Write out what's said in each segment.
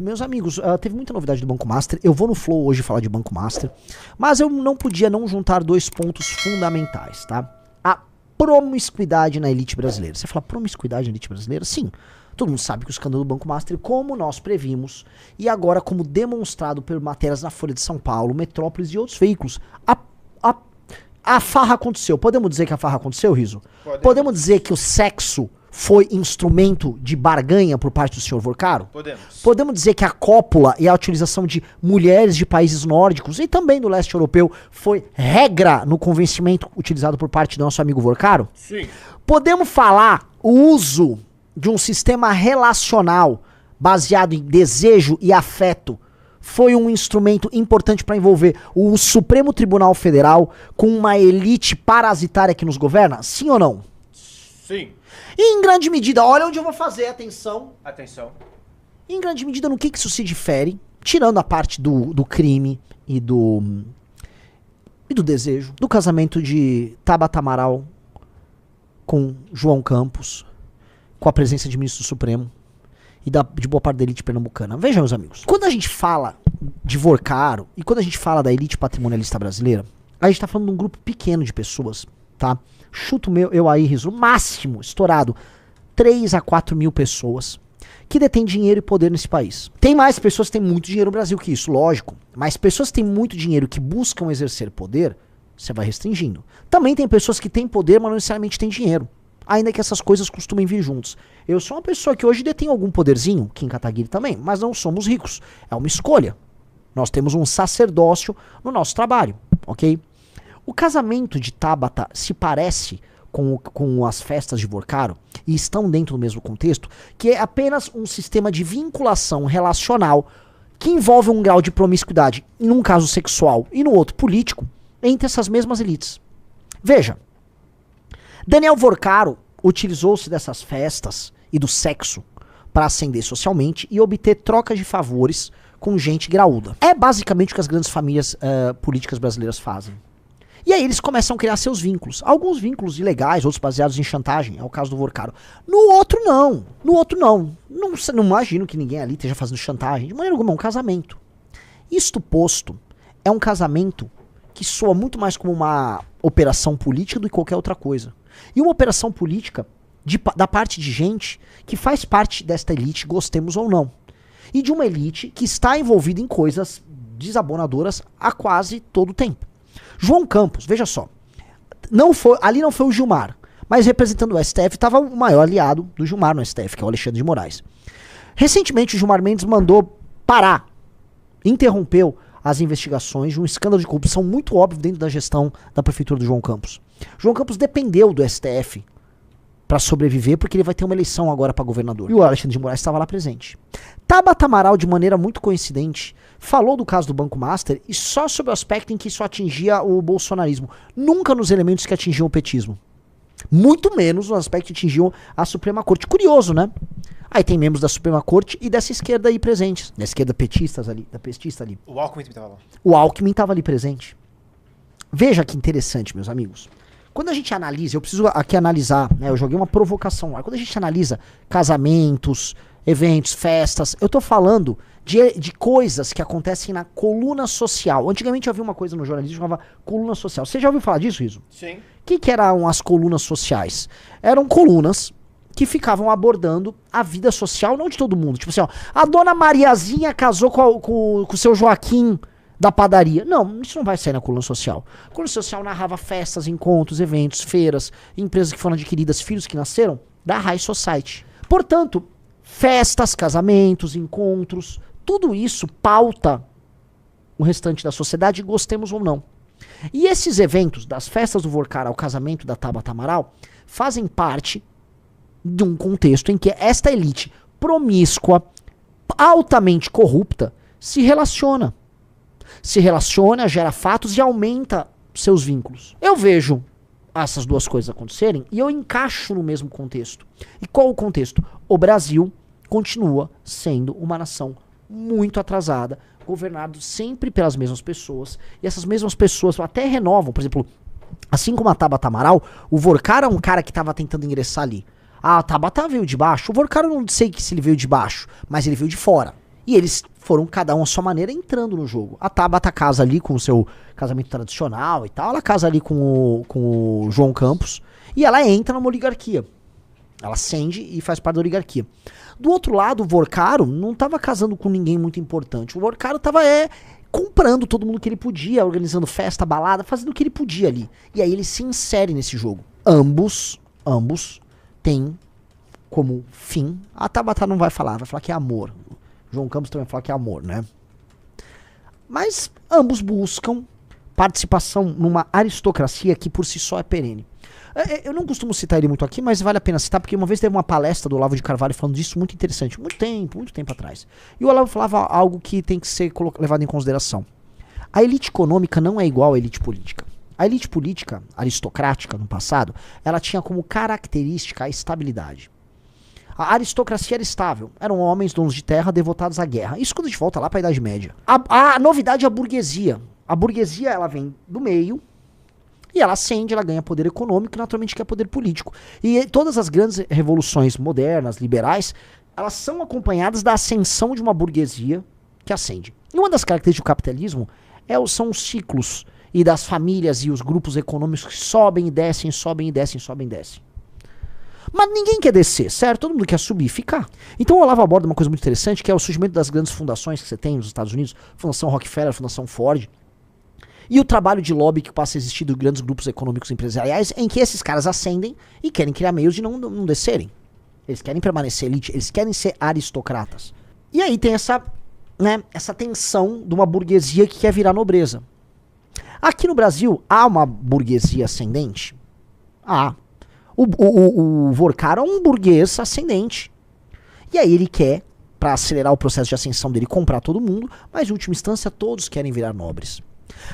Meus amigos, teve muita novidade do Banco Master. Eu vou no Flow hoje falar de Banco Master, mas eu não podia não juntar dois pontos fundamentais, tá? A promiscuidade na elite brasileira. Você fala promiscuidade na elite brasileira? Sim. Todo mundo sabe que o escândalo do Banco Master, como nós previmos, e agora como demonstrado por matérias na Folha de São Paulo, Metrópolis e outros veículos, a farra aconteceu. Podemos dizer que a farra aconteceu, Riso? Podemos dizer que o sexo foi instrumento de barganha por parte do senhor Vorcaro? Podemos dizer que a cópula e a utilização de mulheres de países nórdicos e também do leste europeu foi regra no convencimento utilizado por parte do nosso amigo Vorcaro? Sim. Podemos falar o uso de um sistema relacional baseado em desejo e afeto foi um instrumento importante para envolver o Supremo Tribunal Federal com uma elite parasitária que nos governa? Sim ou não? Sim. E em grande medida, olha onde eu vou fazer, atenção. Atenção. Em grande medida, no que isso se difere, tirando a parte do crime e do desejo, do casamento de Tabata Amaral com João Campos, com a presença de ministro do Supremo e de boa parte da elite pernambucana. Vejam, meus amigos, quando a gente fala de Vorcaro e quando a gente fala da elite patrimonialista brasileira, a gente tá falando de um grupo pequeno de pessoas, tá? Chuto eu aí, Riso, máximo, estourado, 3 a 4 mil pessoas que detêm dinheiro e poder nesse país. Tem mais pessoas que têm muito dinheiro no Brasil que isso, lógico. Mas pessoas que têm muito dinheiro que buscam exercer poder, você vai restringindo. Também tem pessoas que têm poder, mas não necessariamente têm dinheiro. Ainda que essas coisas costumem vir juntos. Eu sou uma pessoa que hoje detém algum poderzinho, Kim Kataguiri também, mas não somos ricos. É uma escolha. Nós temos um sacerdócio no nosso trabalho, ok? O casamento de Tabata se parece com as festas de Vorcaro e estão dentro do mesmo contexto, que é apenas um sistema de vinculação relacional que envolve um grau de promiscuidade, em um caso sexual e no outro político, entre essas mesmas elites. Veja, Daniel Vorcaro utilizou-se dessas festas e do sexo para ascender socialmente e obter trocas de favores com gente graúda. É basicamente o que as grandes famílias políticas brasileiras fazem. E aí eles começam a criar seus vínculos. Alguns vínculos ilegais, outros baseados em chantagem, é o caso do Vorcaro. No outro não. No outro não. Não imagino que ninguém ali esteja fazendo chantagem. De maneira alguma, é um casamento. Isto posto, é um casamento que soa muito mais como uma operação política do que qualquer outra coisa. E uma operação política da parte de gente que faz parte desta elite, gostemos ou não. E de uma elite que está envolvida em coisas desabonadoras há quase todo o tempo. João Campos, veja só, ali não foi o Gilmar, mas representando o STF estava o maior aliado do Gilmar no STF, que é o Alexandre de Moraes. Recentemente o Gilmar Mendes mandou parar, interrompeu as investigações de um escândalo de corrupção muito óbvio dentro da gestão da prefeitura do João Campos. João Campos dependeu do STF para sobreviver, porque ele vai ter uma eleição agora para governador. E o Alexandre de Moraes estava lá presente. Tabata Amaral, de maneira muito coincidente, falou do caso do Banco Master e só sobre o aspecto em que isso atingia o bolsonarismo. Nunca nos elementos que atingiam o petismo. Muito menos no aspecto que atingiam a Suprema Corte. Curioso, né? Aí tem membros da Suprema Corte e dessa esquerda aí presentes. Da esquerda petista ali. O Alckmin estava lá. O Alckmin estava ali presente. Veja que interessante, meus amigos. Quando a gente analisa, eu preciso aqui analisar, né? Eu joguei uma provocação lá. Quando a gente analisa casamentos, eventos, festas, eu tô falando de coisas que acontecem na coluna social. Antigamente havia uma coisa no jornalismo que chamava coluna social. Você já ouviu falar disso, Riso? Sim. O que eram as colunas sociais? Eram colunas que ficavam abordando a vida social, não de todo mundo. Tipo assim, ó, a dona Mariazinha casou com o seu Joaquim da padaria. Não, isso não vai sair na coluna social. A coluna social narrava festas, encontros, eventos, feiras, empresas que foram adquiridas, filhos que nasceram da High Society. Portanto, festas, casamentos, encontros, tudo isso pauta o restante da sociedade, gostemos ou não. E esses eventos, das festas do Vorcaro ao casamento da Tabata Amaral, fazem parte de um contexto em que esta elite promíscua, altamente corrupta, se relaciona. Se relaciona, gera fatos e aumenta seus vínculos. Eu vejo essas duas coisas acontecerem e eu encaixo no mesmo contexto. E qual o contexto? O Brasil continua sendo uma nação muito atrasada, governado sempre pelas mesmas pessoas, e essas mesmas pessoas até renovam. Por exemplo, assim como a Tabata Amaral, o Vorcaro é um cara que estava tentando ingressar ali. A Tabata veio de baixo, o Vorcaro não sei se ele veio de baixo, mas ele veio de fora. E eles foram, cada um à sua maneira, entrando no jogo. A Tabata casa ali com o seu casamento tradicional e tal. Ela casa ali com o João Campos. E ela entra numa oligarquia. Ela ascende e faz parte da oligarquia. Do outro lado, o Vorcaro não estava casando com ninguém muito importante. O Vorcaro estava comprando todo mundo que ele podia, organizando festa, balada, fazendo o que ele podia ali. E aí ele se insere nesse jogo. Ambos têm como fim... A Tabata não vai falar que é amor. João Campos também fala que é amor, né? Mas ambos buscam participação numa aristocracia que por si só é perene. Eu não costumo citar ele muito aqui, mas vale a pena citar, porque uma vez teve uma palestra do Olavo de Carvalho falando disso muito interessante, muito tempo atrás. E o Olavo falava algo que tem que ser levado em consideração. A elite econômica não é igual à elite política. A elite política, aristocrática no passado, ela tinha como característica a estabilidade. A aristocracia era estável. Eram homens, donos de terra, devotados à guerra. Isso quando a gente volta lá para a Idade Média. A novidade é a burguesia. A burguesia, ela vem do meio e ela ascende, ela ganha poder econômico e naturalmente quer poder político. E todas as grandes revoluções modernas, liberais, elas são acompanhadas da ascensão de uma burguesia que ascende. E uma das características do capitalismo são os ciclos e das famílias e os grupos econômicos que sobem e descem, sobem e descem, sobem e descem. Mas ninguém quer descer, certo? Todo mundo quer subir e ficar. Então o Olavo aborda uma coisa muito interessante, que é o surgimento das grandes fundações que você tem nos Estados Unidos, Fundação Rockefeller, Fundação Ford, e o trabalho de lobby que passa a existir de grandes grupos econômicos e empresariais, em que esses caras ascendem e querem criar meios de não descerem. Eles querem permanecer elite, eles querem ser aristocratas. E aí tem essa tensão de uma burguesia que quer virar nobreza. Aqui no Brasil, há uma burguesia ascendente? Há. O Vorcaro é um burguês ascendente. E aí ele quer, para acelerar o processo de ascensão dele, comprar todo mundo, mas em última instância todos querem virar nobres.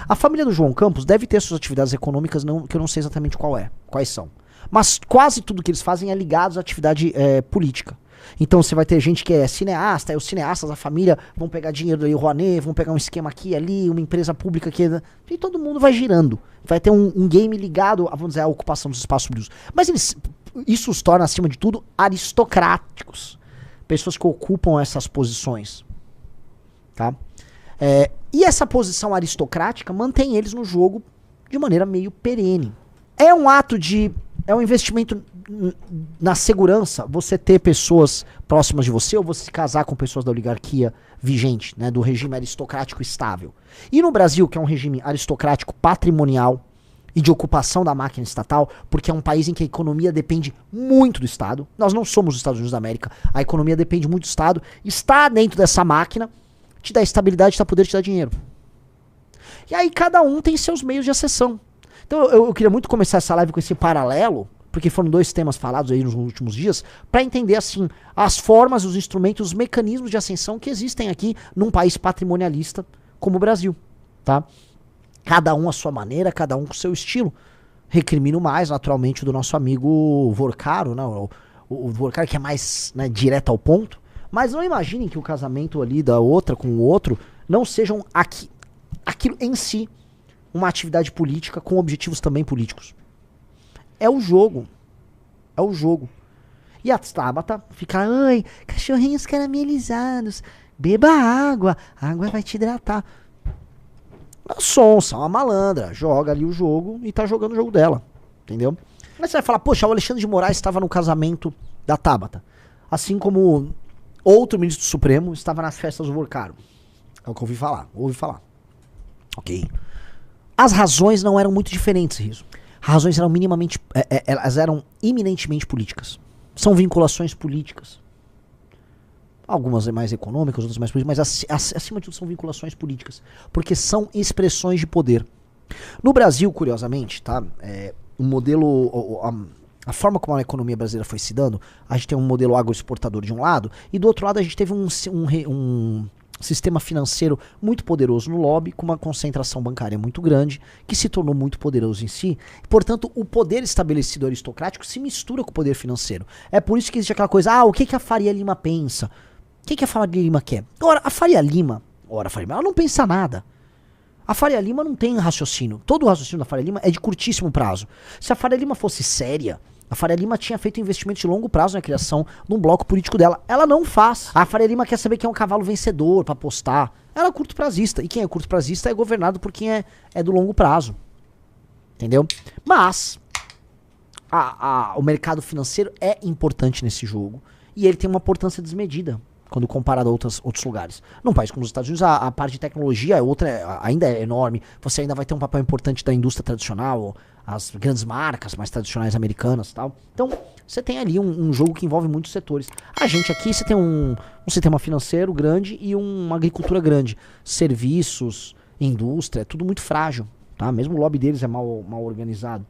A família do João Campos deve ter suas atividades econômicas, que eu não sei exatamente quais são. Mas quase tudo que eles fazem é ligado à atividade política. Então você vai ter gente que é cineasta, e os cineastas, a família, vão pegar dinheiro do Rouanet, vão pegar um esquema aqui e ali, uma empresa pública aqui, e todo mundo vai girando. Vai ter um game ligado, vamos dizer, à ocupação dos espaços públicos. Mas isso os torna, acima de tudo, aristocráticos. Pessoas que ocupam essas posições. Tá? E essa posição aristocrática mantém eles no jogo de maneira meio perene. É um investimento na segurança, você ter pessoas próximas de você, ou você se casar com pessoas da oligarquia vigente, né, do regime aristocrático estável. E no Brasil, que é um regime aristocrático patrimonial e de ocupação da máquina estatal, porque é um país em que a economia depende muito do Estado. Nós não somos os Estados Unidos da América, a economia depende muito do Estado. Está dentro dessa máquina, te dá estabilidade, te dá poder, te dá dinheiro. E aí cada um tem seus meios de acessão. Então eu queria muito começar essa live com esse paralelo, porque foram 2 temas falados aí nos últimos dias, para entender assim as formas, os instrumentos, os mecanismos de ascensão que existem aqui num país patrimonialista como o Brasil, tá? Cada um à sua maneira, cada um com o seu estilo. Recrimino mais, naturalmente, do nosso amigo Vorcaro, né? O Vorcaro que é mais, né, direto ao ponto, mas não imaginem que o casamento ali da outra com o outro não sejam aquilo em si uma atividade política com objetivos também políticos. É o jogo. É o jogo. E a Tabata fica, ai, cachorrinhos caramelizados, beba água, a água vai te hidratar. A sonsa, uma malandra, joga ali o jogo e tá jogando o jogo dela, entendeu? Mas você vai falar, poxa, o Alexandre de Moraes estava no casamento da Tabata, assim como outro ministro do Supremo estava nas festas do Vorcaro. É o que eu ouvi falar. Ok. As razões não eram muito diferentes, Riso. As razões eram elas eram eminentemente políticas. São vinculações políticas. Algumas mais econômicas, outras mais políticas, mas acima de tudo são vinculações políticas. Porque são expressões de poder. No Brasil, curiosamente, tá? O modelo, a forma como a economia brasileira foi se dando, a gente tem um modelo agroexportador de um lado, e do outro lado a gente teve um sistema financeiro muito poderoso no lobby, com uma concentração bancária muito grande, que se tornou muito poderoso em si. Portanto, o poder estabelecido aristocrático se mistura com o poder financeiro. É por isso que existe aquela coisa, o que a Faria Lima pensa? O que a Faria Lima quer? Ora, a Faria Lima, ela não pensa nada. A Faria Lima não tem raciocínio. Todo o raciocínio da Faria Lima é de curtíssimo prazo. Se a Faria Lima fosse séria A Faria Lima tinha feito investimento de longo prazo na criação de um bloco político dela. Ela não faz. A Faria Lima quer saber quem é um cavalo vencedor pra apostar. Ela é curto prazista. E quem é curto prazista é governado por quem é do longo prazo. Entendeu? Mas o mercado financeiro é importante nesse jogo. E ele tem uma importância desmedida quando comparado a outros lugares. Num país como os Estados Unidos, a parte de tecnologia ainda é enorme. Você ainda vai ter um papel importante da indústria tradicional, as grandes marcas mais tradicionais americanas e tal. Então, você tem ali um jogo que envolve muitos setores. A gente aqui, você tem um sistema financeiro grande e uma agricultura grande. Serviços, indústria, é tudo muito frágil. Tá? Mesmo o lobby deles é mal organizado.